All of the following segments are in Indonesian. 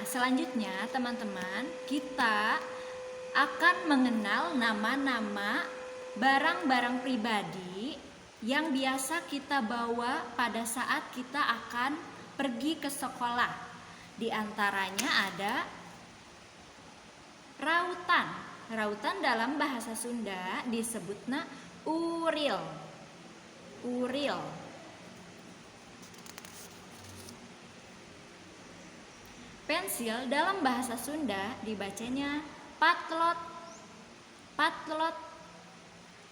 selanjutnya teman-teman, kita akan mengenal nama-nama barang-barang pribadi yang biasa kita bawa pada saat kita akan pergi ke sekolah. Di antaranya ada rautan. Rautan dalam bahasa Sunda disebutna uril. Uril. Pensil dalam bahasa Sunda dibacanya patlot. Patlot.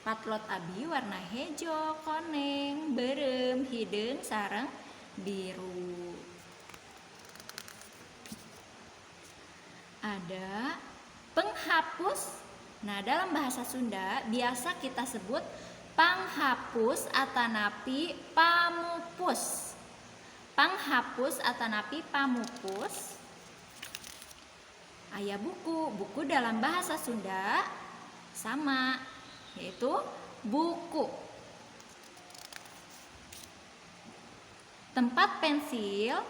Patlot abi warna hejo, koneng, berem, hideung sareng biru. Ada penghapus. Nah, dalam bahasa Sunda biasa kita sebut panghapus atanapi pamupus. Panghapus atanapi pamupus. Aya buku dalam bahasa Sunda sama, yaitu buku. Tempat pensil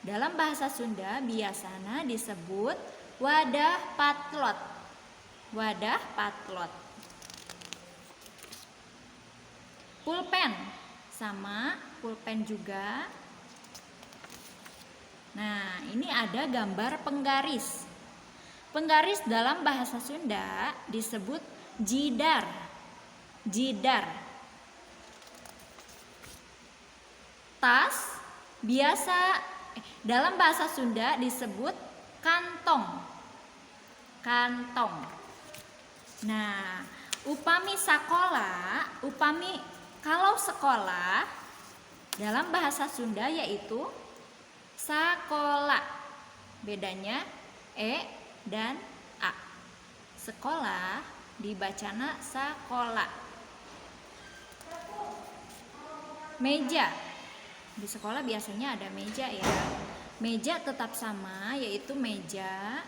dalam bahasa Sunda biasanya disebut wadah patlot. Wadah patlot. Pulpen sama, pulpen juga. Nah, ini ada gambar penggaris. Penggaris dalam bahasa Sunda disebut jidar. Jidar. Tas biasa dalam bahasa Sunda disebut kantong. Kantong. Nah, kalau sekolah dalam bahasa Sunda yaitu sakola. Bedanya e dan a. Sekolah dibacana sakola. Meja. Di sekolah biasanya ada meja ya. Meja tetap sama, yaitu meja.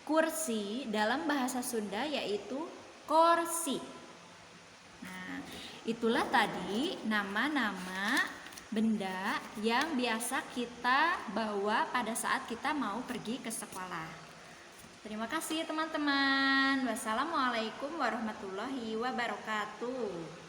Kursi dalam bahasa Sunda yaitu korsi. Nah, itulah tadi nama-nama benda yang biasa kita bawa pada saat kita mau pergi ke sekolah. Terima kasih teman-teman. Wassalamualaikum warahmatullahi wabarakatuh.